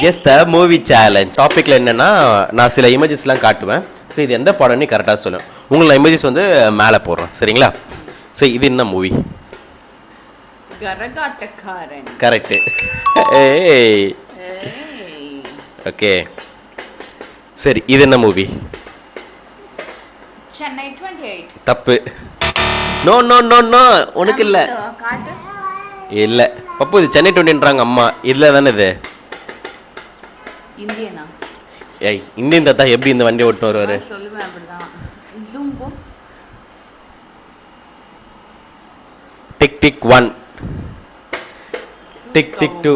Guess the movie challenge. டாபிக்ல என்னன்னா நான் சில இமேஜஸ்லாம் காட்டுவேன். ஸோ இது எந்த படம்னு கரெக்டாக சொல்லும். உங்களுக்கு நான் இமேஜஸ் வந்து மேலே போடுறோம், சரிங்களா? ஸோ இது என்ன மூவி? கரகாட்டக்காரன். கரெக்டு. ஏய் ஓகே சரி, இது என்ன மூவி? சென்னை 28. தப்பு. நோ நோ நோ நோ, உனக்கு இல்லை. காட்டு. இல்லை பப்பு, இது சென்னை 20ன்றாங்க அம்மா. இதில் தானே இது இந்தியனா? ஏய் இந்தியன் தாத்தா எப்படி இந்த வண்டி ஓட்டு வருவார்? சொல்லுவேன் அப்படிதான். Jumbo. Tick tick 1, tick tick 2,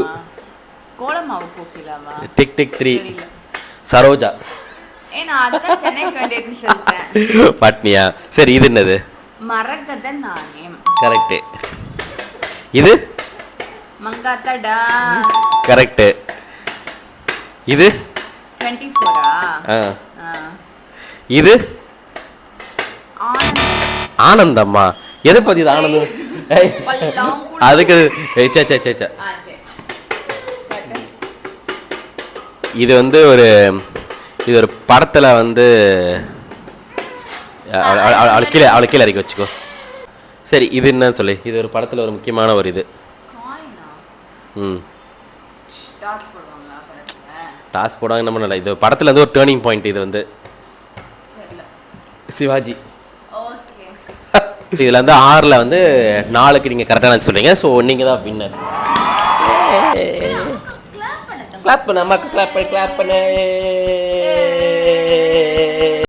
Kolamaavu கோகிலாவா? டிக் டிக் 3, தெரியல. சரோஜா. நான் அதுதான் சென்னை 28 சொல்லிட்டேன். பாட்னியா? சரி இது என்னது? மரகத நாணயம். கரெக்டு. இது மங்காத்தடா. கரெக்டு. இது 24ஆ? இது ஆனந்தம். ஆனந்தம்மா. எதை பத்தி இது ஆனந்தம்? அதுக்கு சே சே சே சே. இது வந்து இது ஒரு படத்துல வந்து அவளை கீழே இறக்கி வச்சுக்கோ. சரி இது என்னன்னு சொல்லி, இது ஒரு படத்துல ஒரு முக்கியமான ஒரு இது. டாஸ் போடாங்க நம்ம நல்லா. இது படத்துல வந்து ஒரு டேர்னிங் பாயிண்ட். இது வந்து சிவாஜி. இதில் வந்து 6ல் வந்து 4க்கு நீங்கள் கரெக்டாக சொல்றீங்க. ஸோ நீங்கள் தான் வின்னர். கிளாப் பண்ண அம்மாக்கு, கிளாப் பண்ணு.